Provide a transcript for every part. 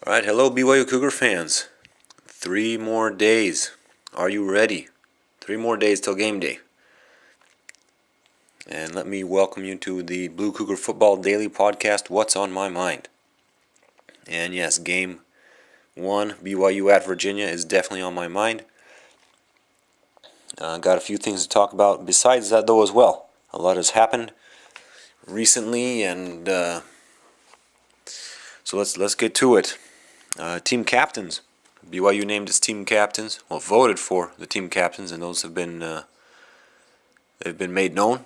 Alright, hello BYU Cougar fans. 3 more days. Are you ready? 3 more days till game day. And let me welcome you to the Blue Cougar Football Daily Podcast, What's on My Mind. And yes, game 1, BYU at Virginia, is definitely on my mind. Got a few things to talk about besides that though as well. A lot has happened recently, and so let's get to it. Team captains. BYU named its team captains. Well, voted for the team captains, and those have been they've been made known.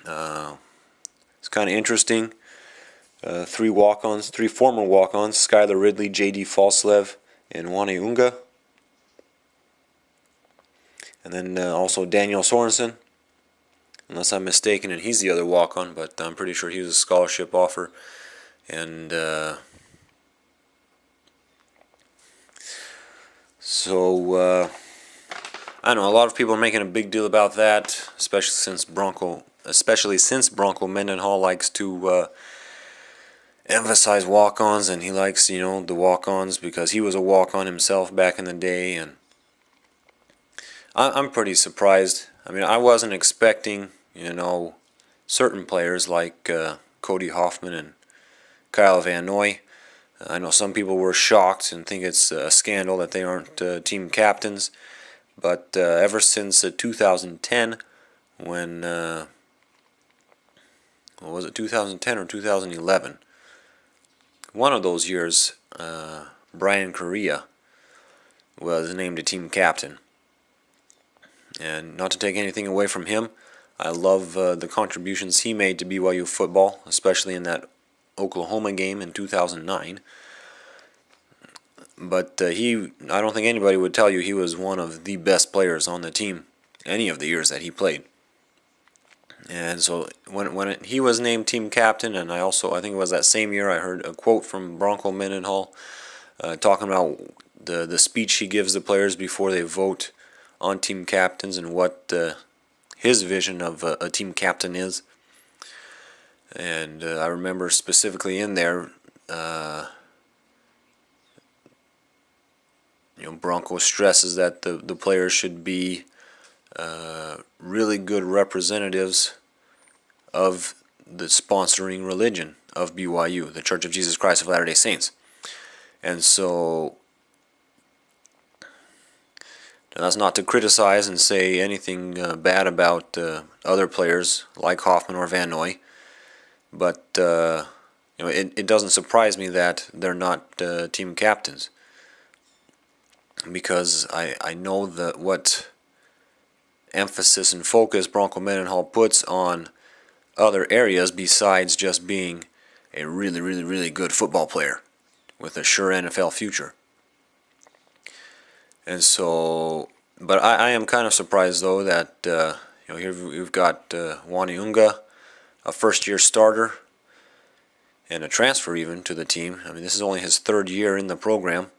It's kind of interesting. 3 walk-ons, 3 former walk-ons: Skylar Ridley, J.D. Falslev, and Wane Unga. And then also Daniel Sorensen, unless I'm mistaken, and he's the other walk-on, but I'm pretty sure he was a scholarship offer. And so I know a lot of people are making a big deal about that, especially since Bronco Mendenhall likes to emphasize walk-ons, and he likes, the walk-ons because he was a walk-on himself back in the day. And I'm pretty surprised. I mean, I wasn't expecting, certain players like Cody Hoffman and Kyle Van Noy. I know some people were shocked and think it's a scandal that they aren't team captains. But ever since 2010, when, was it 2010 or 2011? One of those years, Brian Correa was named a team captain. And not to take anything away from him, I love the contributions he made to BYU football, especially in that Oklahoma game in 2009. But I don't think anybody would tell you he was one of the best players on the team any of the years that he played. And so when he was named team captain, and I think it was that same year, I heard a quote from Bronco Mendenhall talking about the speech he gives the players before they vote on team captains and what his vision of a team captain is. And I remember specifically in there, Bronco stresses that the players should be really good representatives of the sponsoring religion of BYU, the Church of Jesus Christ of Latter-day Saints. And so, that's not to criticize and say anything bad about other players like Hoffman or Van Noy, but it doesn't surprise me that they're not team captains, because I know what emphasis and focus Bronco Mendenhall puts on other areas besides just being a really, really, really good football player with a sure NFL future. And so, but I am kind of surprised though that here we've got Wane Unga, a first-year starter and a transfer even to the team. I mean, this is only his 3rd year in the program,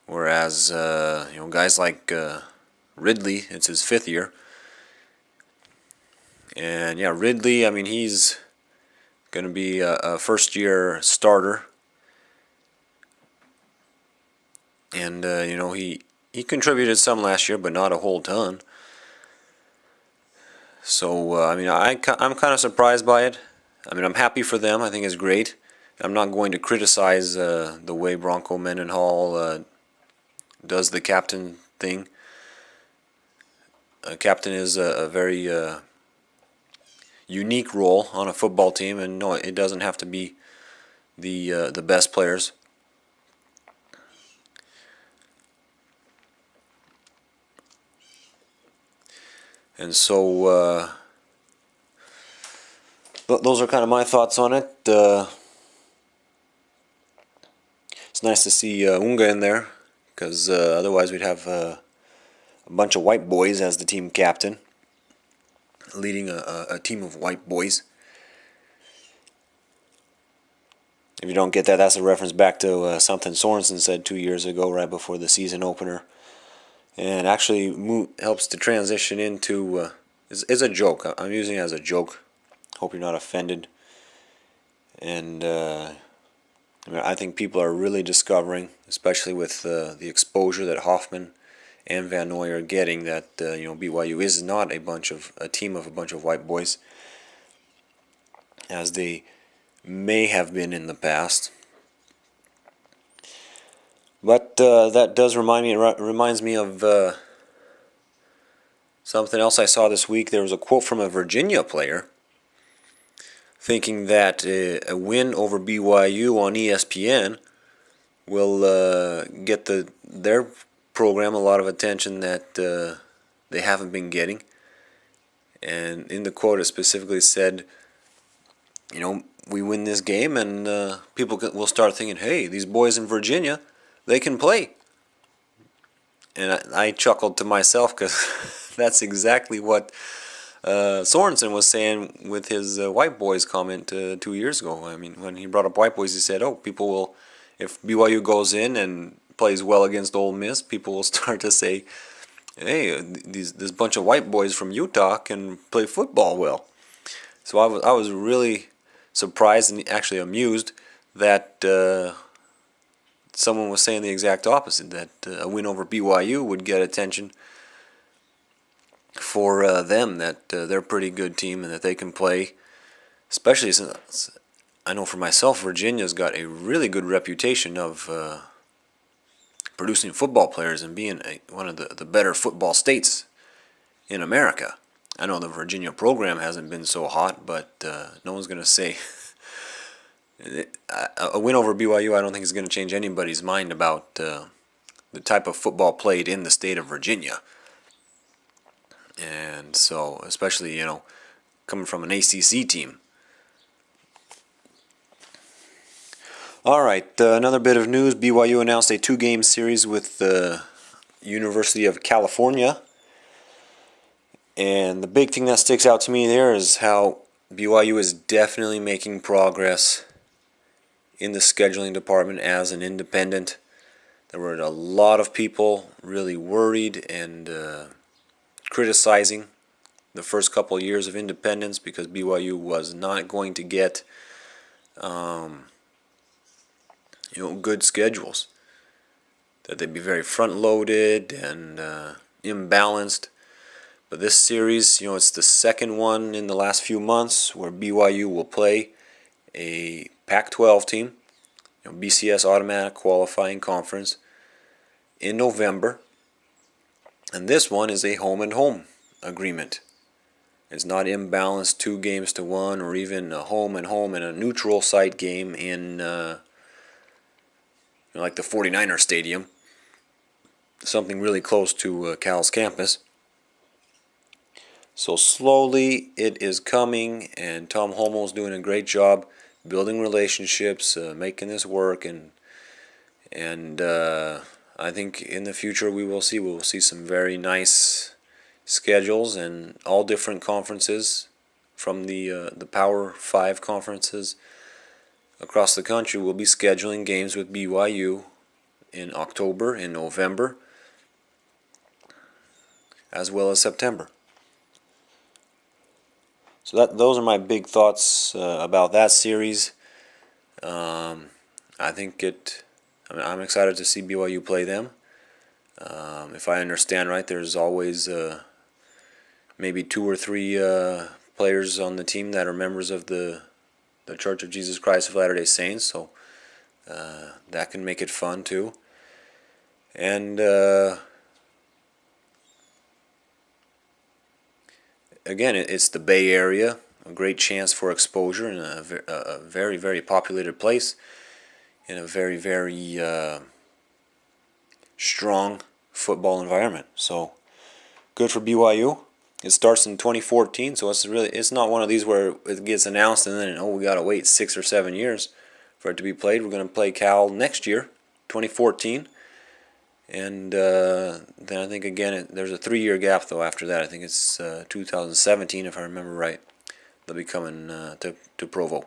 whereas guys like Ridley, it's his 5th year. And yeah, Ridley, I mean, he's going to be a first-year starter. And, he contributed some last year, but not a whole ton. So, I mean, I'm kind of surprised by it. I mean, I'm happy for them. I think it's great. I'm not going to criticize the way Bronco Mendenhall does the captain thing. A captain is a very unique role on a football team, and no, it doesn't have to be the best players. And so those are kind of my thoughts on it. It's nice to see Unga in there, because otherwise we'd have a bunch of white boys as the team captain, leading a team of white boys. If you don't get that, that's a reference back to something Sorensen said 2 years ago, right before the season opener. And actually helps to transition into, it's a joke. I'm using it as a joke. Hope you're not offended. And I mean, I think people are really discovering, especially with the exposure that Hoffman and Van Noy are getting, that BYU is not a team of a bunch of white boys, as they may have been in the past. But that does reminds me of something else I saw this week. There was a quote from a Virginia player thinking that a win over BYU on ESPN will get their program a lot of attention that they haven't been getting. And in the quote, it specifically said, we win this game and people will start thinking, hey, these boys in Virginia, they can play. And I chuckled to myself because that's exactly what Sorensen was saying with his white boys comment 2 years ago. I mean, when he brought up white boys, he said, people will, if BYU goes in and plays well against Ole Miss, people will start to say, hey, this bunch of white boys from Utah can play football well. So I was really surprised and actually amused that someone was saying the exact opposite, that a win over BYU would get attention for them, that they're a pretty good team and that they can play, especially since I know for myself, Virginia's got a really good reputation of producing football players and being one of the better football states in America. I know the Virginia program hasn't been so hot, but no one's going to say a win over BYU. I don't think is going to change anybody's mind about the type of football played in the state of Virginia. And so, especially, coming from an ACC team. All right, another bit of news. BYU announced a 2-game series with the University of California. And the big thing that sticks out to me there is how BYU is definitely making progress in the scheduling department as an independent. There were a lot of people really worried and criticizing the first couple of years of independence because BYU was not going to get good schedules, that they'd be very front-loaded and imbalanced. But this series, it's the second one in the last few months where BYU will play a Pac-12 team, BCS automatic qualifying conference, in November. And this one is a home-and-home agreement. It's not imbalanced 2-1 or even a home-and-home and a neutral site game in like the 49er Stadium, something really close to Cal's campus. So slowly it is coming, and Tom Holmoe's doing a great job building relationships, making this work, and I think in the future we will see some very nice schedules, and all different conferences from the Power 5 conferences across the country will be scheduling games with BYU in October, in November, as well as September. So those are my big thoughts about that series. I'm excited to see BYU play them. If I understand right, there's always maybe 2 or 3 players on the team that are members of the Church of Jesus Christ of Latter-day Saints, so that can make it fun too. And again, it's the Bay Area, a great chance for exposure in a very, very populated place, in a very, very strong football environment. So good for BYU. It starts in 2014, so it's not one of these where it gets announced and then we gotta wait 6 or 7 years for it to be played. We're gonna play Cal next year, 2014, and then I think again there's a 3-year gap though after that. I think it's 2017 if I remember right. They'll be coming to Provo.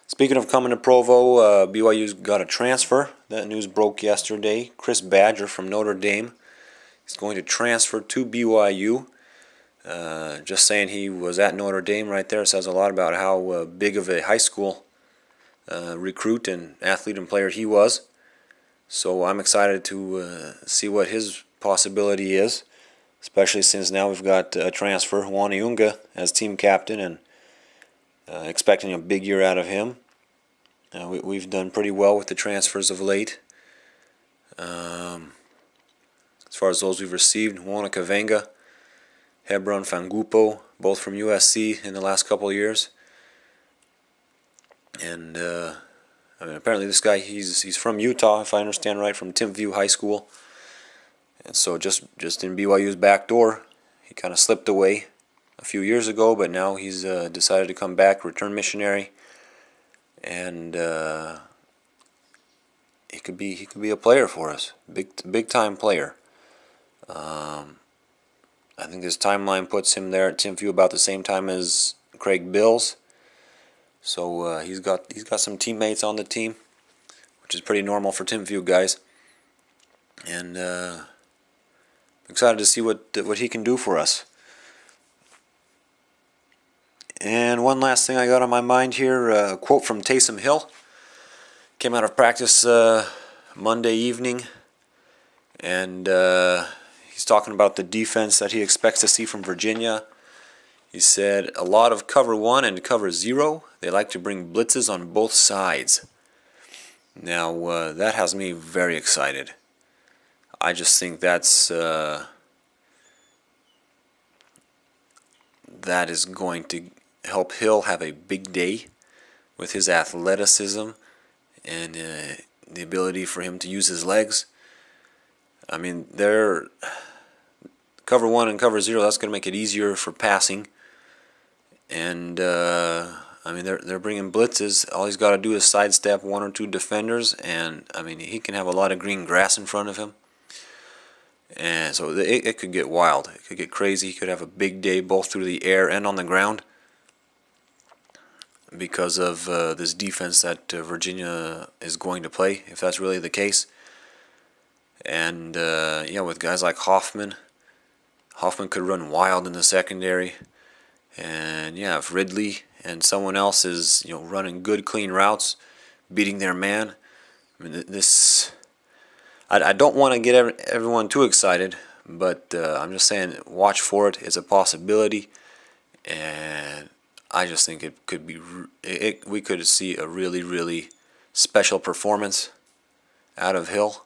Speaking of coming to Provo, BYU's got a transfer. That news broke yesterday. Chris Badger from Notre Dame is going to transfer to BYU. Just saying he was at Notre Dame right there says a lot about how big of a high school recruit and athlete and player he was. So I'm excited to see what his possibility is, especially since now we've got a transfer, Juan Iunga, as team captain, and expecting a big year out of him. We've done pretty well with the transfers of late. As far as those we've received, Juana Kavenga, Hebron Fangupo, both from USC in the last couple of years. And apparently this guy, he's from Utah, if I understand right, from Timpview High School. And so just in BYU's back door, he kind of slipped away a few years ago, but now he's decided to come back, return missionary, and he could be a player for us, big time player. I think his timeline puts him there at Timpview about the same time as Craig Bills. So he's got some teammates on the team, which is pretty normal for Timpview guys. And excited to see what he can do for us. And one last thing I got on my mind here, a quote from Taysom Hill. Came out of practice Monday evening, and he's talking about the defense that he expects to see from Virginia. He said, a lot of cover 1 and cover 0. They like to bring blitzes on both sides. Now, that has me very excited. I just think that is going to help Hill have a big day with his athleticism and the ability for him to use his legs. I mean, they're cover 1 and cover 0. That's going to make it easier for passing. And I mean, they're bringing blitzes. All he's got to do is sidestep 1 or 2 defenders, and I mean, he can have a lot of green grass in front of him. And so it could get wild. It could get crazy. He could have a big day both through the air and on the ground because of this defense that Virginia is going to play, if that's really the case. And with guys like Hoffman could run wild in the secondary. And yeah, if Ridley and someone else is running good, clean routes, beating their man, I mean, I don't want to get everyone too excited, but I'm just saying, watch for it. It's a possibility, and I just think it could be. We could see a really, really special performance out of Hill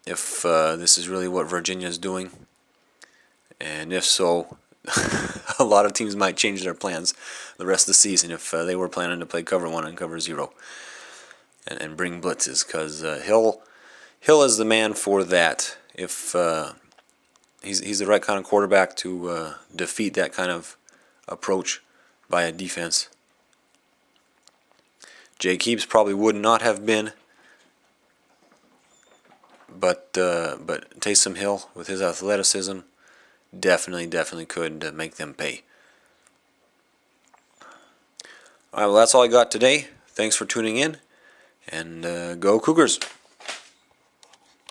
if this is really what Virginia is doing, and if so, a lot of teams might change their plans the rest of the season if they were planning to play cover 1 and cover 0 and bring blitzes, because Hill is the man for that. If he's the right kind of quarterback to defeat that kind of approach by a defense. Jake Heaps probably would not have been, but Taysom Hill with his athleticism definitely could make them pay. All right, well, that's all I got today. Thanks for tuning in, and go Cougars.